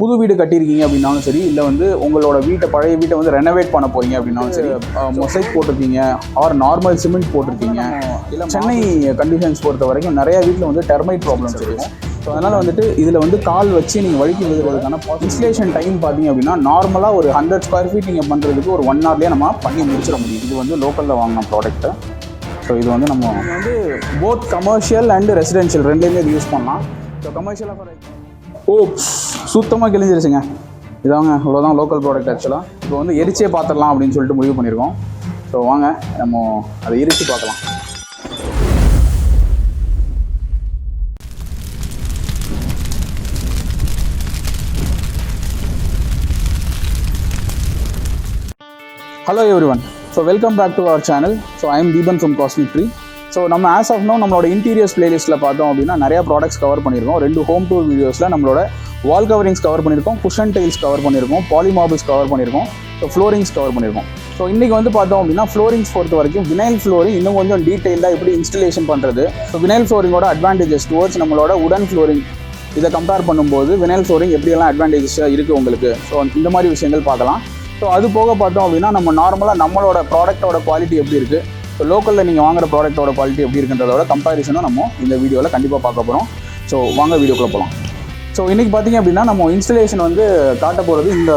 புது வீடு கட்டியிருக்கீங்க அப்படின்னாலும் சரி, இல்லை வந்து உங்களோட பழைய வீட்டை வந்து ரெனோவேட் பண்ண போகிறீங்க அப்படின்னாலும் சரி, மொசைக் போட்டிருக்கீங்க ஆர் நார்மல் சிமெண்ட் போட்டிருக்கீங்க, இல்லை சென்னை கண்டிஷன்ஸ் பொறுத்த வரைக்கும் நிறையா வீட்டில் வந்து டெர்மைட் ப்ராப்ளம்ஸ் இருக்கும். ஸோ அதனால் வந்துட்டு இதில் வந்து கால் வச்சு நீங்கள் வழுக்கி விழுகிறதுக்கான இன்ஸ்டலேஷன் டைம் பார்த்தீங்க அப்படின்னா நார்மலாக ஒரு 100 ஸ்கொயர் ஃபீட் நீங்கள் பண்ணுறதுக்கு ஒரு 1 hourலேயே நம்ம பண்ணி முடிச்சிட முடியும். இது வந்து லோக்கலில் வாங்கின ப்ராடக்ட்டு. ஸோ இது வந்து நம்ம வந்து போத் கமர்ஷியல் அண்ட் ரெசிடென்ஷியல் ரெண்டுலேயுமே இது யூஸ் பண்ணலாம். ஸோ கமர்ஷியலாக சுத்தமாக கிழிஞ்சிருச்சுங்க. இதாங்க இவ்வளோதான் லோக்கல் ப்ராடக்ட். ஆக்சுவலாக இப்போ வந்து எரிச்சே பார்த்துடலாம் அப்படின்னு சொல்லிட்டு முடிவு பண்ணியிருக்கோம். ஸோ வாங்க நம்ம அதை எரிச்சு பார்க்கலாம். Hello everyone. So welcome back to our channel. So I am Deepan from Cosmic Tree. So நம்ம ஆஸ் ஆஃப் நோ நம்மளோட இன்டீரியர்ஸ் பிளேலிஸ்ட்டில் பார்த்தோம் அப்படின்னா நிறையா ப்ராடக்ட்ஸ் கவர் பண்ணியிருக்கோம். 2 ஹோம் டூர் வீடியோஸில் நம்மளோட வால் கவரிங்ஸ் கவர் பண்ணியிருக்கோம், குஷன் டைல்ஸ் கவர் பண்ணியிருக்கோம், பாலிமார்பிள்ஸ் கவர் பண்ணியிருக்கோம், ஸோ ஃப்ளோரிங்ஸ் கவர் பண்ணியிருக்கோம். ஸோ இன்றைக்கி வந்து பார்த்தோம் அப்படின்னா ஃப்ளோரிங்ஸ் பொறுத்த வரைக்கும் வினைல் ஃப்ளோரிங் இன்னும் கொஞ்சம் டீட்டெயிலாக எப்படி இன்ஸ்டலேஷன் பண்ணுறது, ஸோ வினைல் ஃப்ளோரிங்கோட அட்வான்டேஜஸ் டுவர்ட்ஸ் நம்மளோட உடன் ஃப்ளோரிங் இதை கம்பேர் பண்ணும்போது வினைல் ஃப்ளோரிங் எப்படியெல்லாம் அட்வான்டேஜஸாக இருக்குது உங்களுக்கு, ஸோ இந்த மாதிரி விஷயங்கள் பார்க்கலாம். ஸோ அது போக பார்த்தோம் அப்படின்னா நம்ம நார்மலாக நம்மளோட ப்ராடக்ட்டோட குவாலிட்டி எப்படி இருக்குது, ஸோ லோக்கலில் நீங்கள் வாங்குற ப்ராடக்ட்டோட குவாலிட்டி எப்படி இருக்குன்றதோட கம்பேரிசனும் நம்ம இந்த வீடியோவில் கண்டிப்பாக பார்க்க போகிறோம். ஸோ வாங்க வீடியோக்குள்ளே போகலாம். ஸோ இன்றைக்கி பார்த்திங்க அப்படின்னா நம்ம இன்ஸ்டலேஷன் வந்து காட்ட போகிறது இந்த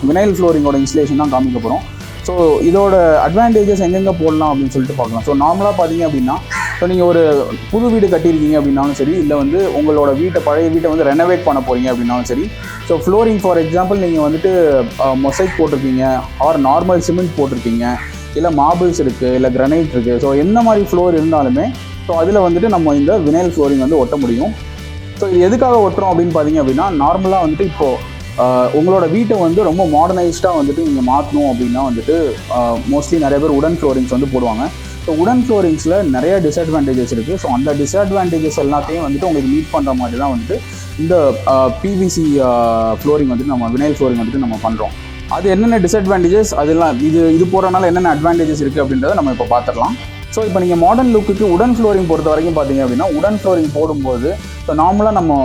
வினைல் ஃப்ளோரிங்கோட இன்ஸ்டலேஷன் தான் காமிக்க போகிறோம். ஸோ இதோட அட்வான்டேஜஸ் எங்கெங்கே போடலாம் அப்படின்னு சொல்லிட்டு பார்க்கலாம். ஸோ நார்மலாக பார்த்தீங்க அப்படின்னா ஸோ நீங்கள் ஒரு புது வீடு கட்டியிருக்கீங்க அப்படின்னாலும் சரி, இல்லை வந்து உங்களோட பழைய வீட்டை வந்து ரெனோவேட் பண்ண போகிறீங்க அப்படின்னாலும் சரி, ஸோ ஃப்ளோரிங் ஃபார் எக்ஸாம்பிள் நீங்கள் வந்துட்டு மொசைக் போட்டிருக்கீங்க ஆர் நார்மல் சிமெண்ட் போட்டிருக்கீங்க, இல்லை மார்பிள்ஸ் இருக்குது, இல்லை கிரனைட் இருக்குது, ஸோ எந்த மாதிரி ஃப்ளோர் இருந்தாலுமே ஸோ அதில் வந்துட்டு நம்ம இந்த வினைல் ஃப்ளோரிங் வந்து ஒட்ட முடியும். ஸோ இது எதுக்காக ஒட்டுறோம் அப்படின்னு பார்த்தீங்க அப்படின்னா நார்மலாக வந்துட்டு இப்போது உங்களோட வீட்டை வந்து ரொம்ப மாடர்னைஸ்டாக வந்துட்டு நீங்கள் மாற்றணும் அப்படின்னா வந்துட்டு மோஸ்ட்லி நிறைய பேர் உடன் ஃப்ளோரிங்ஸ் வந்து போடுவாங்க. ஸோ உடன் ஃப்ளோரிங்ஸில் நிறைய டிஸ்அட்வான்டேஜஸ் இருக்குது. ஸோ அந்த டிஸ்அட்வான்டேஜஸ் எல்லாத்தையும் வந்துட்டு உங்களுக்கு மீட் பண்ணுற மாதிரி தான் வந்துட்டு இந்த பிவிசி ஃப்ளோரிங் வந்துட்டு நம்ம வினைல் ஃப்ளோரிங் வந்துட்டு நம்ம பண்ணுறோம். அது என்னென்ன டிஸ்அட்வான்டேஜஸ் அதெல்லாம் இது போடுறதுனால என்னென்ன அட்வான்டேஜஸ் இருக்குது அப்படின்றத நம்ம இப்போ பார்த்துடலாம். ஸோ இப்போ நீங்கள் மாடர்ன் லுக்குக்கு உடன் ஃப்ளோரிங் பொறுத்த வரைக்கும் பார்த்தீங்க அப்படின்னா உடன் ஃப்ளோரிங் போடும்போது ஸோ நார்மலாக நம்ம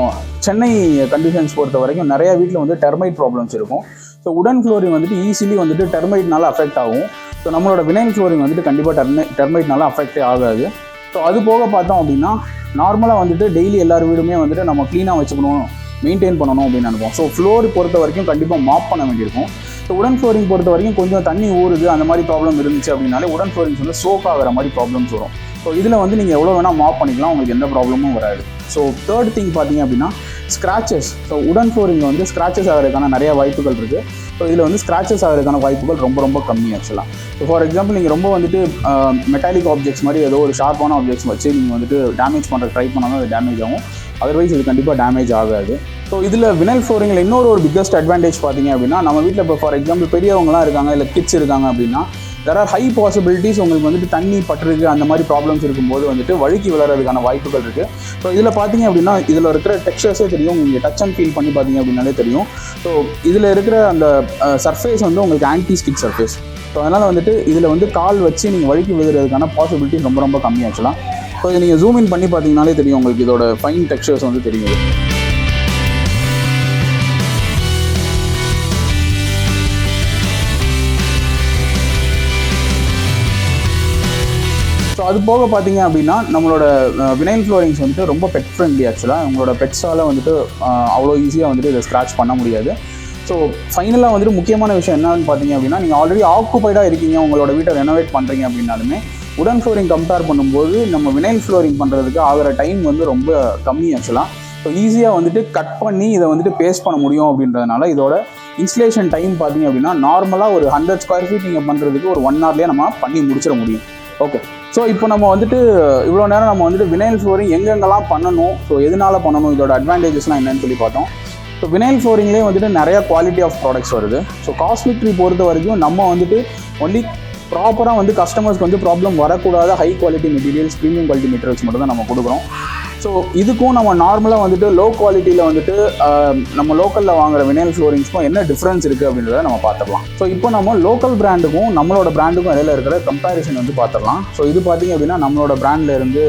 சென்னை கண்டிஷன்ஸ் பொறுத்த வரைக்கும் நிறையா வீட்டில் வந்து டெர்மைட் ப்ராப்ளம்ஸ் இருக்கும். ஸோ உடன் ஃப்ளோரிங் வந்துட்டு ஈஸிலி வந்துட்டு டெர்மைட்னால அஃபெக்ட் ஆகும். ஸோ நம்மளோட வினைல் ஃப்ளோரிங் வந்துட்டு கண்டிப்பாக டெர்மைட்னால அஃபெக்டே ஆகாது. ஸோ அது போக பார்த்தோம் அப்படின்னா நார்மலாக வந்துட்டு டெய்லி எல்லார் வீடுமே வந்துட்டு நம்ம க்ளீனாக வச்சுக்கணும், மெயின்டைன் பண்ணணும் அப்படின்னு நினைப்போம். ஸோ ஃப்ளோர் பொறுத்த வரைக்கும் கண்டிப்பாக மாப் பண்ண வேண்டியிருக்கும். ஸோ உடன் ஃப்ளோரிங் பொறுத்த வரைக்கும் கொஞ்சம் தண்ணி ஊறுது அந்த மாதிரி ப்ராப்ளம் இருந்துச்சு அப்படின்னாலே உடன் ஃப்ளோரிங்ஸ் வந்து சோக் ஆகிற மாதிரி ப்ராப்ளம்ஸ் வரும். ஸோ இதில் வந்து நீங்கள் எவ்வளோ வேணால் மாப் பண்ணிக்கலாம், உங்களுக்கு எந்த ப்ராப்ளமும் வராது. ஸோ தேர்ட் திங் பார்த்தீங்க அப்படின்னா ஸ்க்ராச்சஸ். ஸோ உடன் ஃப்ளோரிங்கில் வந்து ஸ்க்ராச்சஸ் ஆகிறதுக்கான நிறைய வாய்ப்புகள் இருக்குது. ஸோ இதில் வந்து ஸ்க்ராச்சஸ் ஆகிறதுக்கான வாய்ப்புகள் ரொம்ப ரொம்ப கம்மி ஆக்சுவலாக. ஸோ ஃபார் எக்ஸாம்பிள் நீங்கள் ரொம்ப வந்துட்டு மெட்டாலிக் ஆப்ஜெக்ட்ஸ் மாதிரி ஏதோ ஒரு ஷார்ப்பான ஆப்ஜெக்ட்ஸ் வச்சு நீங்கள் வந்துட்டு டேமேஜ் பண்ணுற ட்ரை பண்ணாலும் அது டேமேஜ் ஆகும். அதர்வைஸ் இது கண்டிப்பாக டேமேஜ் ஆகாது. ஸோ இதில் வினைல் ஃப்ளோரிங்கில் இன்னொரு பிக்கஸ்ட் அட்வான்டேஜ் பார்த்தீங்க அப்படின்னா நம்ம வீட்டில் இப்போ ஃபார் எக்ஸாம்பிள் பெரியவங்களாம் இருக்காங்க, இல்லை கிட்ஸ் இருக்காங்க அப்படின்னா there are ஹை பாசிபிலிட்டிஸ் உங்களுக்கு வந்துட்டு தண்ணி பட்டுருக்கு அந்த மாதிரி ப்ராப்ளம்ஸ் இருக்கும்போது வந்துட்டு வழுக்கி விளையாடுறதுக்கான வாய்ப்புகள் இருக்குது. ஸோ இதில் பார்த்தீங்க அப்படின்னா இதில் இருக்கிற டெக்ஸ்சர்ஸே தெரியும், நீங்கள் டச் அண்ட் ஃபீல் பண்ணி பார்த்தீங்க அப்படின்னாலே தெரியும். ஸோ இதில் இருக்கிற அந்த சர்ஃபேஸ் வந்து உங்களுக்கு ஆன்டி ஸ்கிட் சர்ஃபேஸ். ஸோ அதனால் வந்துட்டு இதில் வந்து கால் வச்சு நீங்கள் வழுக்கி விழுகிறதுக்கான பாசிபிலிட்டிஸ் ரொம்ப ரொம்ப கம்மி ஆச்சுலாம். ஸோ இதை நீங்கள் ஜூம் இன் பண்ணி பார்த்தீங்கன்னாலே தெரியும், உங்களுக்கு இதோட ஃபைன் டெக்ஸ்சர்ஸ் வந்து தெரியும். ஸோ அது போக பார்த்தீங்க அப்படின்னா நம்மளோட வினைல் ஃப்ளோரிங்ஸ் வந்துட்டு ரொம்ப பெட் ஃப்ரெண்ட்லி. ஆக்சுவலாக உங்களோட பெட்ஸால் வந்துட்டு அவ்வளோ ஈஸியாக வந்துட்டு இதை ஸ்க்ராட்ச் பண்ண முடியாது. ஸோ ஃபைனலாக வந்துட்டு முக்கியமான விஷயம் என்னன்னு பார்த்தீங்க அப்படின்னா நீங்கள் ஆல்ரெடி ஆக்குபைடாக இருக்கீங்க, உங்களோட வீட்டை ரெனோவேட் பண்ணுறீங்க அப்படின்னாலுமே உடன் ஃப்ளோரிங் கம்பேர் பண்ணும்போது நம்ம வினைல் ஃப்ளோரிங் பண்ணுறதுக்கு ஆகிற டைம் வந்து ரொம்ப கம்மி ஆக்சுவலாக. ஸோ ஈஸியாக வந்துட்டு கட் பண்ணி இதை வந்துட்டு பேஸ்ட் பண்ண முடியும் அப்படின்றதுனால இதோட இன்ஸ்டலேஷன் டைம் பார்த்தீங்க அப்படின்னா நார்மலாக ஒரு 100 ஸ்கொயர் ஃபீட் நீங்கள் பண்ணுறதுக்கு ஒரு 1 hourலேயே நம்ம பண்ணி முடிச்சிட முடியும். ஓகே. ஸோ இப்போ நம்ம வந்துட்டு இவ்வளோ நேரம் நம்ம வந்துட்டு வினைல் ஃப்ளோரிங் எங்கெங்கெல்லாம் பண்ணணும், ஸோ எதனால் பண்ணணும், இதோட அட்வான்டேஜஸ்லாம் என்னன்னு சொல்லி பார்த்தோம். ஸோ வினைல் ஃப்ளோரிங்லேயே வந்துட்டு நிறையா குவாலிட்டி ஆஃப் ப்ராடக்ட்ஸ் வருது. ஸோ காஸ்மிக் ட்ரீ பொறுத்த வரைக்கும் நம்ம வந்துட்டு ஒன்லி ப்ராப்பராக வந்து கஸ்டமர்ஸ்க்கு வந்து ப்ராப்ளம் வரக்கூடாத high quality materials, premium quality materials மட்டும் தான் நம்ம கொடுக்குறோம். ஸோ இதுக்கும் நம்ம நார்மலாக வந்துட்டு லோ குவாலிட்டியில் வந்துட்டு நம்ம லோக்கலில் வாங்குற வினைல் ஃப்ளோரிங்ஸ்க்கும் என்ன டிஃப்ரென்ஸ் இருக்குது அப்படின்றத நம்ம பார்த்துக்கலாம். ஸோ இப்போ நம்ம லோக்கல் பிராண்டுக்கும் நம்மளோட பிராண்டுக்கும் இடையில இருக்கிற கம்பேரிசன் வந்து பார்த்துடலாம். ஸோ இது பார்த்திங்க அப்படின்னா நம்மளோட பிராண்டில் இருந்து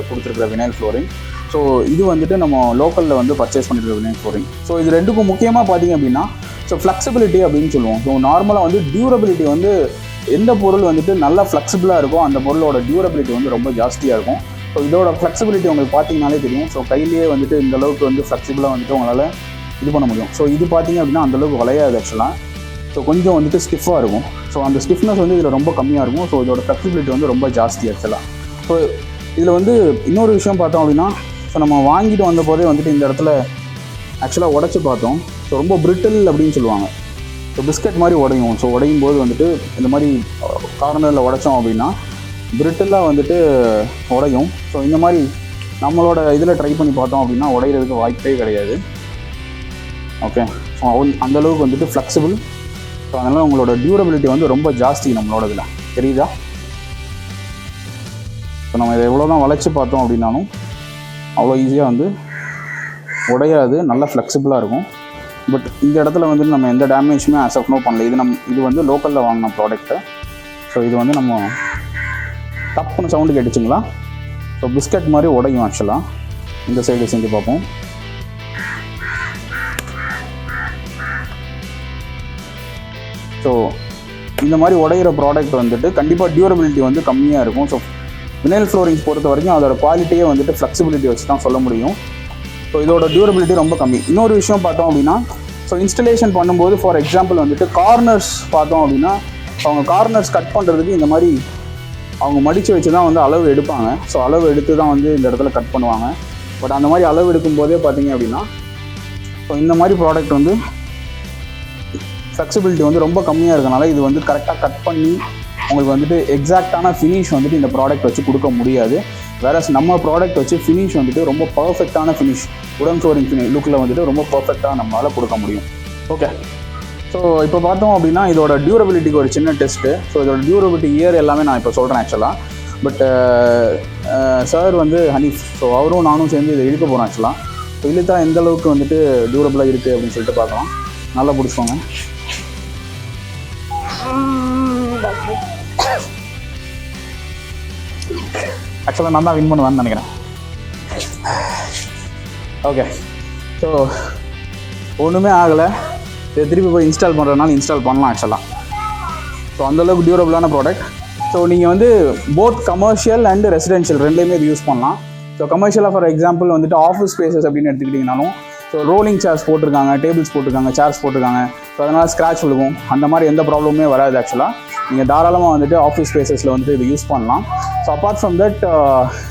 கொடுத்துருக்குற வினைல் ஃப்ளோரிங். ஸோ இது வந்துட்டு நம்ம லோக்கலில் வந்து பர்ச்சேஸ் பண்ணிட்டு வினைல் ஃப்ளோரிங். ஸோ இது ரெண்டுக்கும் முக்கியமாக பார்த்தீங்க அப்படின்னா ஸோ ஃப்ளெக்சிபிலிட்டி அப்படின்னு சொல்லுவோம். ஸோ நார்மலாக வந்து டியூரபிலிட்டி வந்து எந்த பொருள் வந்துட்டு நல்லா ஃப்ளெக்சிபிளாக இருக்கும் அந்த பொருளோட டியூரபிலிட்டி வந்து ரொம்ப ஜாஸ்தியாக இருக்கும். ஸோ இதோட ஃப்ளெக்சிபிலிட்டி உங்களுக்கு பார்த்தீங்கனாலே தெரியும். ஸோ கையிலேயே வந்துட்டு இந்த அளவுக்கு வந்து ஃப்ளெக்சிபிளாக வந்துட்டு உங்களால் இது பண்ண முடியும். ஸோ இது பார்த்தீங்க அப்படின்னா அந்தளவுக்கு வளையாது ஆக்சுவலாக. ஸோ கொஞ்சம் வந்துட்டு ஸ்டிஃபாக இருக்கும். ஸோ அந்த ஸ்டிஃப்னஸ் வந்து இதில் ரொம்ப கம்மியாக இருக்கும். ஸோ இதோட ஃப்ளெக்சிபிலிட்டி வந்து ரொம்ப ஜாஸ்தி ஆக்சுவலாக. ஸோ இதில் வந்து இன்னொரு விஷயம் பார்த்தோம் அப்படின்னா ஸோ நம்ம வாங்கிட்டு வந்த போதே வந்துட்டு இந்த இடத்துல ஆக்சுவலாக உடச்சி பார்த்தோம். ஸோ ரொம்ப பிரிட்டில் அப்படின்னு சொல்லுவாங்க. ஸோ பிஸ்கட் மாதிரி உடையும். ஸோ உடையும் போது வந்துட்டு இந்த மாதிரி கார்னரில் உடைச்சோம் அப்படின்னா பிரிட்டிலாக வந்துட்டு உடையும். ஸோ இந்த மாதிரி நம்மளோட இதில் ட்ரை பண்ணி பார்த்தோம் அப்படின்னா உடையிறதுக்கு வாய்ப்பே கிடையாது. ஓகே, ஸோ அந்தளவுக்கு வந்துட்டு ஃப்ளெக்சிபிள். ஸோ அதனால் உங்களோட டியூரபிலிட்டி வந்து ரொம்ப ஜாஸ்தி நம்மளோட இதில் தெரியுதா. ஸோ நம்ம இதை எவ்வளோ தான் வளைச்சி பார்த்தோம் அப்படின்னாலும் அவ்வளோ ஈஸியாக வந்து உடையாது, நல்லா ஃப்ளெக்சிபிளாக இருக்கும். பட் இந்த இடத்துல வந்துட்டு நம்ம எந்த டேமேஜுமே ஆஸ் ஆஃப் நோ பண்ணல. இது வந்து லோக்கலில் வாங்கின ப்ராடக்ட்டு. ஸோ இது வந்து நம்ம டப்புன்னு சவுண்டு கேட்டுச்சுங்களா. ஸோ பிஸ்கட் மாதிரி உடையும் ஆக்சுவலாக. இந்த சைடு செஞ்சு பார்ப்போம். ஸோ இந்த மாதிரி உடையிற ப்ராடக்ட் வந்துட்டு கண்டிப்பாக டியூரபிலிட்டி வந்து கம்மியாக இருக்கும். ஸோ வினைல் ஃப்ளோரிங்ஸ் பொறுத்த வரைக்கும் அதோட குவாலிட்டியே வந்துட்டு ஃப்ளெக்சிபிலிட்டி வச்சு தான் சொல்ல முடியும். ஸோ இதோட டியூரபிலிட்டி ரொம்ப கம்மி. இன்னொரு விஷயம் பார்த்தோம் அப்படின்னா ஸோ இன்ஸ்டலேஷன் பண்ணும்போது ஃபார் எக்ஸாம்பிள் வந்துட்டு கார்னர்ஸ் பார்த்தோம் அப்படின்னா அவங்க கார்னர்ஸ் கட் பண்ணுறதுக்கு இந்த மாதிரி அவங்க மடித்து வச்சு தான் வந்து அளவு எடுப்பாங்க. ஸோ அளவு எடுத்து தான் வந்து இந்த இடத்துல கட் பண்ணுவாங்க. பட் அந்த மாதிரி அளவு எடுக்கும்போதே பார்த்தீங்க அப்படின்னா ஸோ இந்த மாதிரி ப்ராடக்ட் வந்து ஃப்ளெக்சிபிலிட்டி வந்து ரொம்ப கம்மியாக இருக்கனால இது வந்து கரெக்டாக கட் பண்ணி உங்களுக்கு வந்துட்டு எக்ஸாக்டான ஃபினிஷ் வந்துட்டு இந்த ப்ராடக்ட் வச்சு கொடுக்க முடியாது. வேறஸ் நம்ம ப்ராடக்ட் வச்சு ஃபினிஷ் வந்துட்டு ரொம்ப பர்ஃபெக்டான ஃபினிஷ் உடன் ஃப்ளோரிங் லுக்கில் வந்துட்டு ரொம்ப பர்ஃபெக்டாக நம்மளால் கொடுக்க முடியும். ஓகே, ஸோ இப்போ பார்த்தோம் அப்படின்னா இதோட டியூரபிலிட்டிக்கு ஒரு சின்ன டெஸ்ட்டு. ஸோ இதோட டியூரபிலிட்டி இயர் எல்லாமே நான் இப்போ சொல்கிறேன் ஆக்சுவலாக. பட் சார் வந்து ஹனீஃப், ஸோ அவரும் நானும் சேர்ந்து இதை இழுக்க போகிறோம் ஆக்சுவலாக. ஸோ இழுத்தா எந்த அளவுக்கு வந்துட்டு டியூரபிளாக இருக்குது அப்படின்னு சொல்லிட்டு பார்க்கலாம். நல்லா பிடிச்சோங்க. ஆக்சுவலாக நான் தான் வின் பண்ணுவேன்னு நினைக்கிறேன். ஓகே, ஸோ ஒன்றுமே ஆகலை. இதை திருப்பி போய் இன்ஸ்டால் பண்ணுறதுனால இன்ஸ்டால் பண்ணலாம் ஆக்சுவலாக. ஸோ அந்தளவுக்கு டியூரபிளான ப்ராடக்ட். ஸோ நீங்கள் வந்து போத் கமர்ஷியல் அண்ட் ரெசிடென்ஷியல் ரெண்டுலேயுமே இது யூஸ் பண்ணலாம். ஸோ கமர்ஷியலாக ஃபார் எக்ஸாம்பிள் வந்துட்டு ஆஃபீஸ் ஸ்பேசஸ் அப்படின்னு எடுத்துக்கிட்டிங்கனாலும் ஸோ ரோலிங் சேர்ஸ் போட்டிருக்காங்க, டேபிள்ஸ் போட்டிருக்காங்க, சேர்ஸ் போட்டிருக்காங்க. ஸோ அதனால் ஸ்க்ராட்ச் விழுகும். அந்த மாதிரி எந்த ப்ராப்ளமே வராது ஆக்சுவலாக. நீங்கள் தாராளமாக வந்துட்டு ஆஃபீஸ் ஸ்பேசஸில் வந்துட்டு இது யூஸ் பண்ணலாம். So apart from that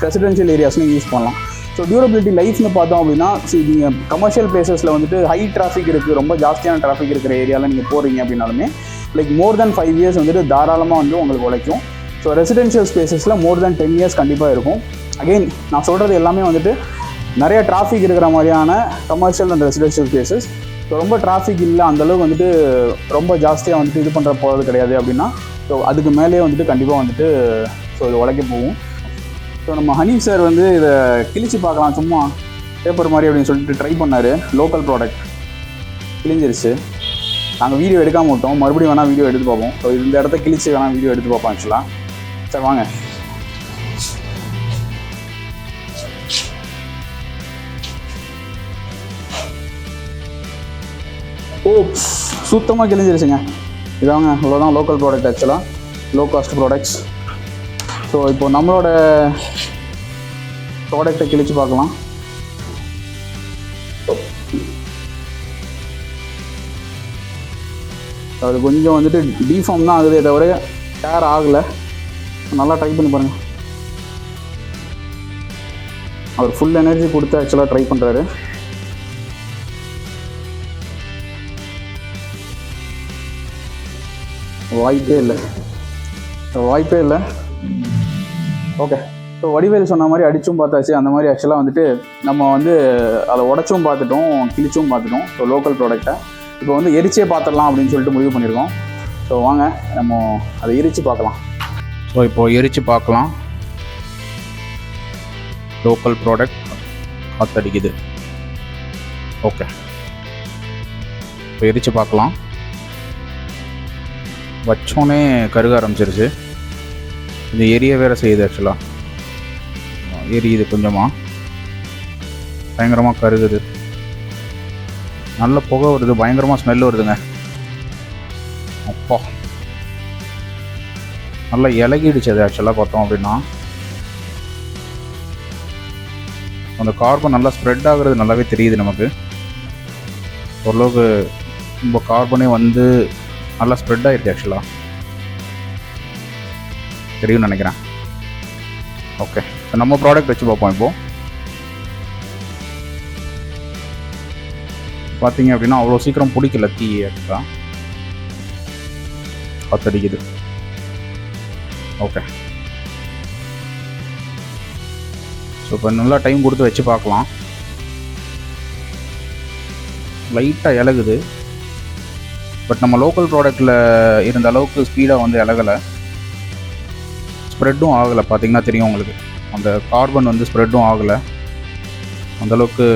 residential ஏரியாஸ்லையும் யூஸ் பண்ணலாம். ஸோ டியூரபிலிட்டி லைஃப்னு பார்த்தோம் அப்படின்னா நீங்கள் கமர்ஷியல் பிளேசஸில் வந்துட்டு ஹை டிராஃபிக் இருக்குது, ரொம்ப ஜாஸ்தியான டிராஃபிக் இருக்கிற ஏரியாவில் நீங்கள் போகிறீங்க அப்படின்னாலுமே லைக் மோர் தென் 5 years வந்துட்டு தாராளமாக வந்து உங்களுக்கு உழைக்கும். ஸோ ரெசிடென்ஷியல் ஸ்பேசஸில் மோர் தென் 10 years கண்டிப்பாக இருக்கும். அகெயின் நான் சொல்கிறது எல்லாமே வந்துட்டு நிறைய டிராஃபிக் இருக்கிற மாதிரியான commercial and residential places. So ரொம்ப டிராஃபிக் இல்லை, அந்தளவுக்கு வந்துட்டு ரொம்ப ஜாஸ்தியாக வந்துட்டு இது பண்ணுற போகிறது கிடையாது அப்படின்னா ஸோ அதுக்கு மேலேயே வந்துட்டு கண்டிப்பாக வந்துட்டு ஸோ இது உழைக்க போகும். ஸோ நம்ம ஹனீஃப் சார் வந்து இதை கிழிச்சு பார்க்கலாம் சும்மா பேப்பர் மாதிரி அப்படின்னு சொல்லிட்டு ட்ரை பண்ணார். லோக்கல் ப்ராடக்ட் கிழிஞ்சிருச்சு. நாங்கள் வீடியோ எடுக்காமல் விட்டோம், மறுபடியும் வேணால் வீடியோ எடுத்து பார்ப்போம். ஸோ இந்த இடத்த கிழிச்சு வேணால் வீடியோ எடுத்து பார்ப்போம் ஆக்சுவலாக. சார் வாங்க. ஓ, சுத்தமாக கிழிஞ்சிருச்சுங்க. இதாங்க இவ்வளோதான் லோக்கல் ப்ராடக்ட் ஆக்சுவலாக, லோ காஸ்ட் ப்ராடக்ட்ஸ். ஸோ இப்போ நம்மளோட ப்ராடக்டை கிழிச்சு பார்க்கலாம். அது கொஞ்சம் வந்துட்டு டிஃபார்ம் தான் ஆகுதே தவிர டேர் ஆகலை. நல்லா ட்ரை பண்ணி பாருங்கள். அவர் ஃபுல் எனர்ஜி கொடுத்து ஆக்சுவலாக ட்ரை பண்ணுறாரு. வாய்ப்பே இல்லை. ஓகே, ஸோ வடிவேல் சொன்ன மாதிரி அடிச்சும் பார்த்தாச்சு. அந்த மாதிரி ஆக்சுவலாக வந்துட்டு நம்ம வந்து அதை உடச்சும் பார்த்துட்டோம், கிழிச்சும் பார்த்துட்டோம். ஸோ லோக்கல் ப்ராடக்டை இப்போ வந்து எரிச்சே பார்த்துடலாம் அப்படின்னு சொல்லிட்டு முடிவு பண்ணியிருக்கோம். ஸோ வாங்க நம்ம அதை எரித்து பார்க்கலாம். ஸோ இப்போது எரித்து பார்க்கலாம். Local product காற்றடிக்குது. ஓகே, இப்போ எரித்து பார்க்கலாம். வச்சோன்னே கருக ஆரம்பிச்சிருச்சு. இது எரிய வேறு செய்யுது ஆக்சுவலாக, எரியுது கொஞ்சமாக. பயங்கரமாக கருகுது, நல்ல புகை வருது, பயங்கரமாக ஸ்மெல் வருதுங்க. அப்பா நல்லா இலகிடுச்சு. அது ஆக்சுவலாக பார்த்தோம் அப்படின்னா அந்த கார்பன் நல்லா ஸ்ப்ரெட் ஆகுறது நல்லாவே தெரியுது நமக்கு. ஓரளவுக்கு ரொம்ப கார்பனே வந்து நல்லா ஸ்ப்ரெட் ஆகிருக்கு ஆக்சுவலாக, தெரியும்னு நினைக்கிறேன். ஓகே, நம்ம ப்ராடக்ட் வச்சு பார்ப்போம். இப்போது பார்த்தீங்க அப்படின்னா அவ்வளோ சீக்கிரம் பிடிக்கல தீ, ஆக்சுவலாக காத்தடிக்குது. ஓகே, ஸோ இப்போ நல்லா டைம் கொடுத்து வச்சு பார்க்கலாம். லைட்டாக இலகுது, பட் நம்ம லோக்கல் ப்ராடக்டில் இருந்த அளவுக்கு ஸ்பீடாக வந்து இலகலை, ஸ்ப்ரெட்டும் ஆகலை. பார்த்தீங்கன்னா தெரியும் உங்களுக்கு, அந்த கார்பன் வந்து ஸ்ப்ரெட்டும் ஆகலை, அந்தளவுக்கு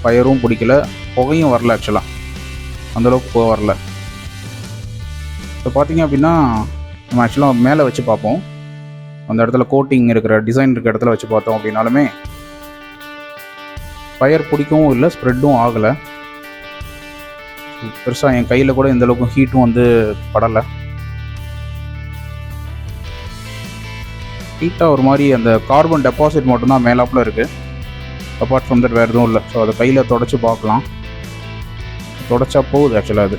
ஃபயரும் பிடிக்கல, புகையும் வரல. ஆக்சுவலாக அந்தளவுக்கு புகை வரல. இப்போ பார்த்தீங்க அப்படின்னா நம்ம ஆக்சுவலாக மேலே வச்சு பார்ப்போம். அந்த இடத்துல கோட்டிங் இருக்கிற டிசைன் இருக்கிற இடத்துல வச்சு பார்த்தோம் அப்படின்னாலுமே ஃபயர் பிடிக்கவும் இல்லை, ஸ்ப்ரெட்டும் ஆகலை. பெருசாக என் கையில் கூட எந்தளவுக்கு ஹீட்டும் வந்து படலை. ஹீட்டாக ஒரு மாதிரி அந்த கார்பன் டெபாசிட் மட்டும்தான் மேலாப்பில் இருக்குது. அப்பார்ட் ஃப்ரம் தட் வேறு எதுவும் இல்லை. ஸோ அதை கையில் தொடச்சி பார்க்கலாம். தொடச்சா போகுது. ஆக்சுவலாக அது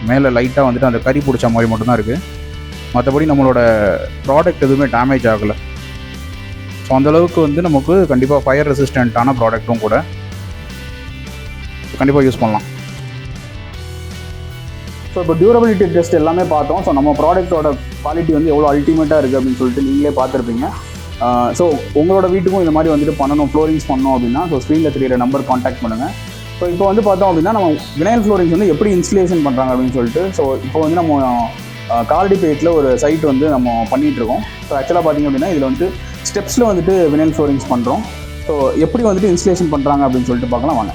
மேலே லைட்டாக வந்துட்டு அந்த கறி பிடிச்ச மாதிரி மட்டும்தான் இருக்குது. மற்றபடி நம்மளோட ப்ராடக்ட் எதுவுமே டேமேஜ் ஆகலை. ஸோ அந்தளவுக்கு வந்து நமக்கு கண்டிப்பாக ஃபயர் ரெசிஸ்டண்ட்டான ப்ராடக்ட்டும் கூட, கண்டிப்பாக யூஸ் பண்ணலாம். ஸோ இப்போ டியூரபிலிட்டி டெஸ்ட் எல்லாமே பார்த்தோம். ஸோ நம்ம ப்ராடக்ட்டோட குவாலிட்டி வந்து எவ்வளோ அல்டிமேட்டாக இருக்குது அப்படின்னு சொல்லிட்டு நீங்களே பார்த்துருப்பீங்க. ஸோ உங்களோட வீட்டுக்கும் இந்த மாதிரி வந்துட்டு பண்ணணும், ஃப்ளோரிங்ஸ் பண்ணணும் அப்படின்னா ஸோ ஸ்க்ரீனில் தெரியிற நம்பர் காண்டாக்ட் பண்ணுங்கள். ஸோ இப்போ வந்து பார்த்தோம் அப்படின்னா நம்ம வினைல் ஃப்ளோரிங்ஸ் வந்து எப்படி இன்ஸ்டலேஷன் பண்ணுறாங்க அப்படின்னு சொல்லிட்டு, ஸோ இப்போ வந்து நம்ம கார்டிபேட்டில் ஒரு சைட் வந்து நம்ம பண்ணிகிட்ருக்கோம். ஸோ ஆக்சுவலாக பார்த்திங்க அப்படின்னா இதில் வந்து ஸ்டெப்ஸில் வந்துட்டு வினைல் ஃப்ளோரிங்ஸ் பண்ணுறோம். ஸோ எப்படி வந்துட்டு இன்ஸ்டலேஷன் பண்ணுறாங்க அப்படின்னு சொல்லிட்டு பார்க்கலாம் வாங்க.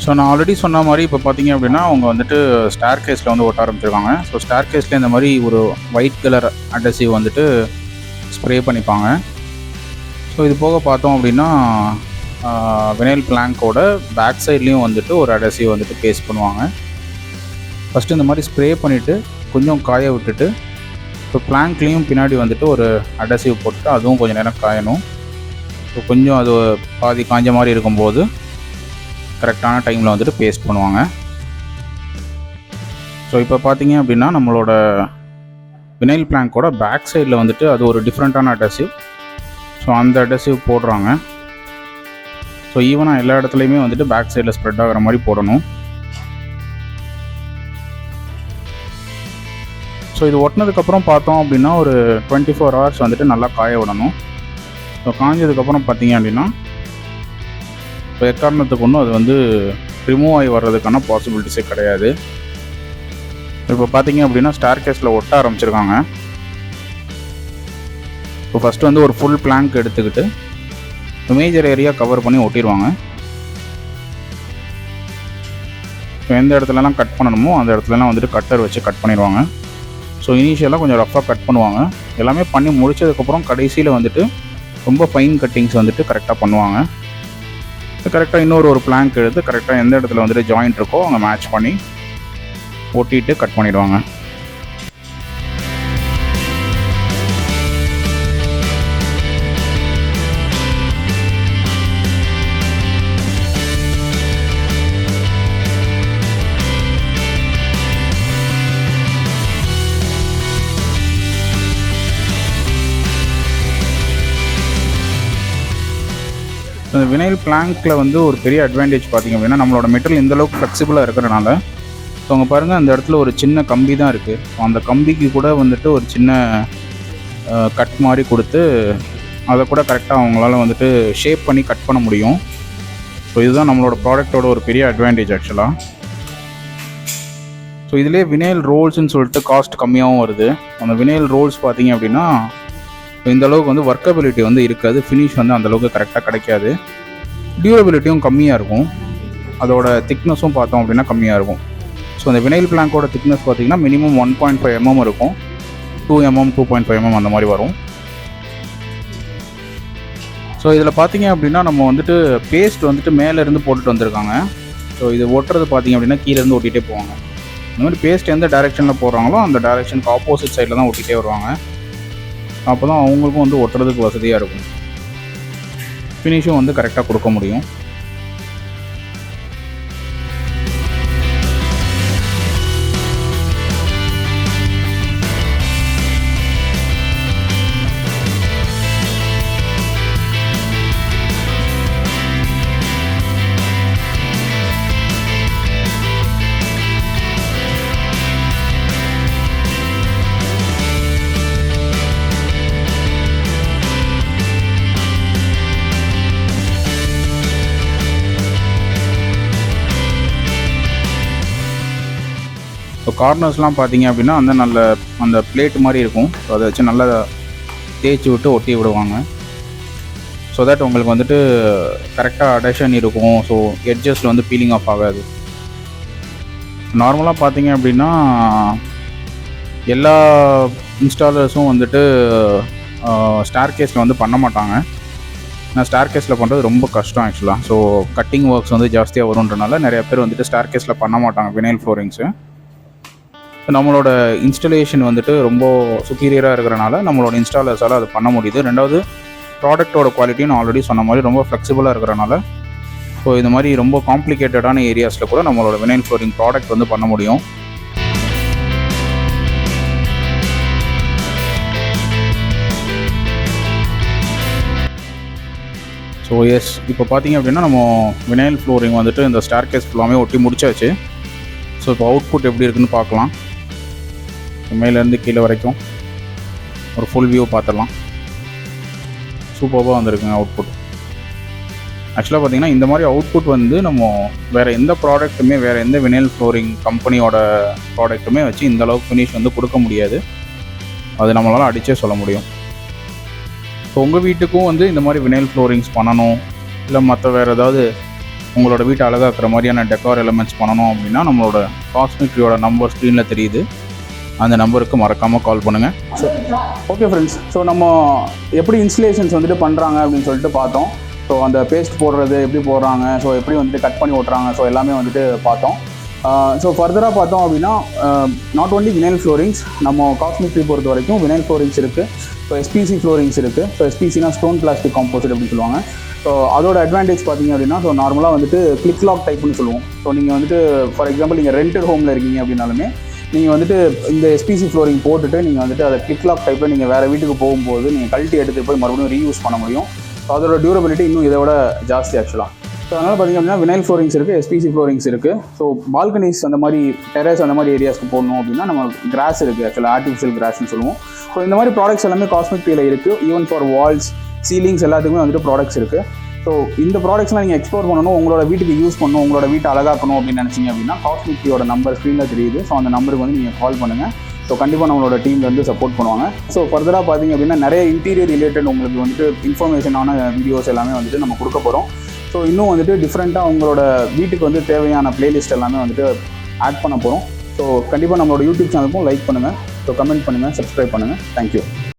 ஸோ நான் ஆல்ரெடி சொன்ன மாதிரி இப்போ பார்த்தீங்க அப்படின்னா அவங்க வந்துட்டு ஸ்டார் கேஸில் வந்து ஒட்ட ஆரம்பிச்சிருக்காங்க. ஸோ ஸ்டார் கேஸில் இந்த மாதிரி ஒரு ஒயிட் கலர் அடசிவ் வந்துட்டு ஸ்ப்ரே பண்ணிப்பாங்க. ஸோ இது போக பார்த்தோம் அப்படின்னா வினைல் பிளாங்கோட பேக் சைட்லேயும் வந்துட்டு ஒரு அடசிவ் வந்துட்டு பேஸ்ட் பண்ணுவாங்க. ஃபஸ்ட்டு இந்த மாதிரி ஸ்ப்ரே பண்ணிவிட்டு கொஞ்சம் காய விட்டுட்டு, இப்போ பிளாங்க்லேயும் பின்னாடி வந்துட்டு ஒரு அடசிவ் போட்டுட்டு அதுவும் கொஞ்சம் நேரம் காயணும். ஸோ கொஞ்சம் அது பாதி காஞ்ச மாதிரி இருக்கும்போது கரெக்டான டைமில் வந்துட்டு பேஸ்ட் பண்ணுவாங்க. ஸோ இப்போ பார்த்தீங்க அப்படின்னா நம்மளோட வினைல் பிளாங்கோட பேக் சைடில் வந்துட்டு அது ஒரு டிஃப்ரெண்ட்டான அடசிவ். ஸோ அந்த அடசிவ் போடுறாங்க. ஸோ ஈவனாக எல்லா இடத்துலையுமே வந்துட்டு பேக் சைடில் ஸ்ப்ரெட் ஆகிற மாதிரி போடணும். ஸோ இது ஒட்டினதுக்கப்புறம் பார்த்தோம் அப்படின்னா ஒரு 24 hours வந்துட்டு நல்லா காய விடணும். ஸோ காஞ்சதுக்கப்புறம் பார்த்தீங்க அப்படின்னா இப்போ எக்காரணத்துக்கு ஒன்றும் அது வந்து ரிமூவ் ஆகி வர்றதுக்கான பாசிபிலிட்டிஸே கிடையாது. இப்போ பார்த்தீங்க அப்படின்னா ஸ்டார் கேஸில் ஒட்ட ஆரம்பிச்சிருக்காங்க. இப்போ ஃபஸ்ட்டு வந்து ஒரு ஃபுல் பிளாங்க் எடுத்துக்கிட்டு மேஜர் ஏரியா கவர் பண்ணி ஒட்டிடுவாங்க. இப்போ எந்த இடத்துலலாம் கட் பண்ணணுமோ அந்த இடத்துலலாம் வந்துட்டு கட்டர் வச்சு கட் பண்ணிடுவாங்க. ஸோ இனிஷியலாக கொஞ்சம் ரஃபாக கட் பண்ணுவாங்க. எல்லாமே பண்ணி முடிச்சதுக்கப்புறம் கடைசியில் வந்துட்டு ரொம்ப ஃபைன் கட்டிங்ஸ் வந்துட்டு கரெக்டாக பண்ணுவாங்க. கரெக்டாக இன்னொரு பிளாங்க் எடுத்து கரெக்டாக எந்த இடத்துல வந்துட்டு ஜாயிண்ட் இருக்கோ அங்கே மேட்ச் பண்ணி ஒட்டிட்டு கட் பண்ணிடுவாங்க. இந்த வினைல் பிளாங்க்கில் வந்து ஒரு பெரிய அட்வான்டேஜ் பார்த்திங்க அப்படின்னா நம்மளோட மெட்டீரியல் இந்தளவுக்கு ஃப்ளெக்சிபிளாக இருக்கிறனால, ஸோ அங்கே பாருங்கள் அந்த இடத்துல ஒரு சின்ன கம்பி தான் இருக்குது. அந்த கம்பிக்கு கூட வந்துட்டு ஒரு சின்ன கட் மாதிரி கொடுத்து அதை கூட கரெக்டாக அவங்களால வந்துட்டு ஷேப் பண்ணி கட் பண்ண முடியும். ஸோ இதுதான் நம்மளோட ப்ராடக்டோட ஒரு பெரிய அட்வான்டேஜ் ஆக்சுவலாக. ஸோ இதிலே வினைல் ரோல்ஸ்ன்னு சொல்லிட்டு காஸ்ட் கம்மியாகவும் வருது. அந்த வினைல் ரோல்ஸ் பார்த்திங்க அப்படின்னா இந்த அளவுக்கு வந்து ஒர்க்கபிலிட்டி வந்து இருக்காது, ஃபினிஷ் வந்து அந்தளவுக்கு கரெக்டாக கிடைக்காது, டியூரபிலிட்டியும் கம்மியாக இருக்கும், அதோட திக்னஸும் பார்த்தோம் அப்படின்னா கம்மியாக இருக்கும். ஸோ இந்த வினைல் பிளாங்கோட திக்னஸ் பார்த்திங்கன்னா மினிமம் 1.5 mm இருக்கும், 2 mm 2.5 mm அந்த மாதிரி வரும். ஸோ இதில் பார்த்தீங்க அப்படின்னா நம்ம வந்துட்டு பேஸ்ட் வந்துட்டு மேலேருந்து போட்டுட்டு வந்திருக்காங்க. ஸோ இது ஒட்டுறது பார்த்தீங்க அப்படின்னா கீழேருந்து ஒட்டிகிட்டே போவாங்க. இந்த மாதிரி பேஸ்ட் எந்த டைரெக்ஷனில் போடுறாங்களோ அந்த டைரெக்ஷனுக்கு ஆப்போசிட் சைடில் தான் ஒட்டிகிட்டே வருவாங்க. அப்போ தான் அவங்களுக்கும் வந்து ஒட்டுறதுக்கு வசதியாக இருக்கும், ஃபினிஷும் வந்து கரெக்டாக கொடுக்க முடியும். ஸோ கார்னர்ஸ்லாம் பார்த்தீங்க அப்படின்னா அந்த பிளேட் மாதிரி இருக்கும். ஸோ அதை வச்சு நல்லா தேய்ச்சி விட்டு ஒட்டி விடுவாங்க. ஸோ தட் உங்களுக்கு வந்துட்டு கரெக்டாக அடேஷன் இருக்கும். ஸோ எட்ஜஸில் வந்து பீலிங் ஆஃப் ஆகாது. நார்மலாக பார்த்தீங்க அப்படின்னா எல்லா இன்ஸ்டாலர்ஸும் வந்துட்டு ஸ்டார் கேஸில் வந்து பண்ண மாட்டாங்க. நான் ஸ்டார் கேஸில் பண்ணுறது ரொம்ப கஷ்டம் ஆக்சுவலாக. ஸோ கட்டிங் ஒர்க்ஸ் வந்து ஜாஸ்தியாக வரும்ன்றனால நிறைய பேர் வந்துட்டு ஸ்டார் கேஸில் பண்ண மாட்டாங்க வினைல் ஃப்ளோரிங்ஸு. நம்மளோட இன்ஸ்டலேஷன் வந்துட்டு ரொம்ப சுப்பீரியராக இருக்கிறனால நம்மளோட இன்ஸ்டாலர்ஸால் அது பண்ண முடியுது. ரெண்டாவது ப்ராடக்டோட குவாலிட்டியும் நான் ஆல்ரெடி சொன்ன மாதிரி ரொம்ப ஃப்ளெக்சிபிளாக இருக்கிறனால ஸோ இது மாதிரி ரொம்ப காம்ப்ளிகேட்டடான ஏரியாஸில் கூட நம்மளோட வினைல் ஃப்ளோரிங் ப்ராடக்ட் வந்து பண்ண முடியும். ஸோ எஸ், இப்போ பார்த்தீங்க அப்படின்னா நம்ம வினைல் ஃப்ளோரிங் வந்துட்டு இந்த ஸ்டார் கேஸ் ஃபுல்லாமே ஒட்டி முடிச்சாச்சு. ஸோ இப்போ அவுட்புட் எப்படி இருக்குன்னு பார்க்கலாம். மேலேருந்து கீழே வரைக்கும் ஒரு ஃபுல் வியூ பார்த்துடலாம். சூப்பராக வந்திருக்குங்க அவுட்புட். ஆக்சுவலாக பார்த்தீங்கன்னா இந்த மாதிரி அவுட்புட் வந்து நம்ம வேறு எந்த ப்ராடக்ட்டுமே, வேறு எந்த வினைல் ஃப்ளோரிங் கம்பெனியோட ப்ராடக்ட்டுமே வச்சு இந்த அளவுக்கு ஃபினிஷ் வந்து கொடுக்க முடியாது. அது நம்மளால் அடித்தே சொல்ல முடியும். ஸோ உங்கள் வீட்டுக்கும் வந்து இந்த மாதிரி வினைல் ஃப்ளோரிங்ஸ் பண்ணணும், இல்லை மற்ற வேறு ஏதாவது உங்களோட வீட்டை அழகாக்குற மாதிரியான டெக்கார் எலிமெண்ட்ஸ் பண்ணணும் அப்படின்னா நம்மளோட காஸ்மிக் ட்ரீயோட நம்பர் ஸ்க்ரீனில் தெரியுது. அந்த நம்பருக்கு மறக்காமல் கால் பண்ணுங்கள். ஸோ ஓகே ஃப்ரெண்ட்ஸ், ஸோ நம்ம எப்படி இன்ஸ்டலேஷன்ஸ் வந்துட்டு பண்ணுறாங்க அப்படின்னு சொல்லிட்டு பார்த்தோம். ஸோ அந்த பேஸ்ட் போடுறது எப்படி போடுறாங்க, ஸோ எப்படி வந்துட்டு கட் பண்ணி ஓட்டுறாங்க, ஸோ எல்லாமே வந்துட்டு பார்த்தோம். ஸோ ஃபர்தராக பார்த்தோம் அப்படின்னா நாட் ஓன்லி வினைல் ஃப்ளோரிங்ஸ், நம்ம காஸ்மிக் ட்ரீ பொறுத்த வரைக்கும் வினைல் ஃப்ளோரிங்ஸ் இருக்குது. ஸோ எஸ்பிசி ஃப்ளோரிங்ஸ் இருக்குது. ஸோ எஸ்பிசினா ஸ்டோன் பிளாஸ்டிக் காம்போசிட் அப்படின்னு சொல்லுவாங்க. ஸோ அதோட அட்வான்டேஜ் பார்த்தீங்க அப்படின்னா ஸோ நார்மலாக வந்துட்டு கிளிக் லாக் டைப்னு சொல்லுவோம். ஸோ நீங்கள் வந்துட்டு ஃபார் எக்ஸாம்பிள் நீங்கள் ரெண்டட் ஹோமில் இருக்கீங்க அப்படின்னாலுமே நீங்கள் வந்துட்டு இந்த எஸ்பிசி ஃப்ளோரிங் போட்டுட்டு நீங்கள் வந்துட்டு அதை கிளிக் லாக் டைப்பில் நீங்கள் வேறு வீட்டுக்கு போகும்போது நீங்கள் கழட்டி எடுத்துகிட்டு போய் மறுபடியும் ரீயூஸ் பண்ண முடியும். ஸோ அதோட டியூரபிலிட்டி இன்னும் இதை விட ஜாஸ்தி ஆக்சுவலாக. ஸோ அதனால் பார்த்திங்க அப்படின்னா வினைல் ஃப்ளோரிங்ஸ் இருக்குது, எஸ்பிசி ஃப்ளோரிங்ஸ் இருக்குது. ஸோ பால்கனிஸ் அந்த மாதிரி டெரஸ் அந்த மாதிரி ஏரியாஸ்க்கு போடணும் அப்படின்னா நம்ம கிராஸ் இருக்குது, ஆக்சுவலாக ஆர்டிஃபிஷியல் கிராஸ்ன்னு சொல்லுவோம். ஸோ இந்த மாதிரி ப்ராடக்ட்ஸ் எல்லாமே காஸ்மிக் ட்ரீல இருக்குது. ஈவன் ஃபார் வால்ஸ், சீலிங்ஸ் எல்லாத்துக்குமே வந்துட்டு ப்ராடக்ட்ஸ் இருக்குது. ஸோ இந்த ப்ராடக்ட்ஸ்லாம் நீங்கள் எக்ஸ்ப்ளோர் பண்ணணும், உங்களோட வீட்டுக்கு யூஸ் பண்ணணும், உங்களோட வீட்டை அழகாக்கணும் அப்படின்னு நினச்சிங்க அப்படின்னா காஸ்மிக் ட்ரீயோட நம்பர் ஸ்க்ரீனில் தெரியுது. ஸோ அந்த நம்பருக்கு வந்து நீங்கள் கால் பண்ணுங்கள். ஸோ கண்டிப்பாக நம்மளோட டீம்லேருந்து சப்போர்ட் பண்ணுவாங்க. ஸோ ஃபர்தராக பார்த்தீங்க அப்படின்னா நிறைய இன்டீரியர் ரிலேட்டட் உங்களுக்கு வந்துட்டு இன்ஃபர்மேஷனான வீடியோஸ் எல்லாமே வந்துட்டு நம்ம கொடுக்க போகிறோம். ஸோ இன்னும் வந்துட்டு டிஃப்ரெண்ட்டாக உங்களோட வீட்டுக்கு வந்து தேவையான பிளேலிஸ்ட் எல்லாமே வந்துட்டு ஆட் பண்ண போகிறோம். ஸோ கண்டிப்பாக நம்மளோட யூடியூப் சேனலுக்கும் லைக் பண்ணுங்கள், ஸோ கமெண்ட் பண்ணுங்கள், சப்ஸ்கிரைப் பண்ணுங்கள். தேங்க்யூ.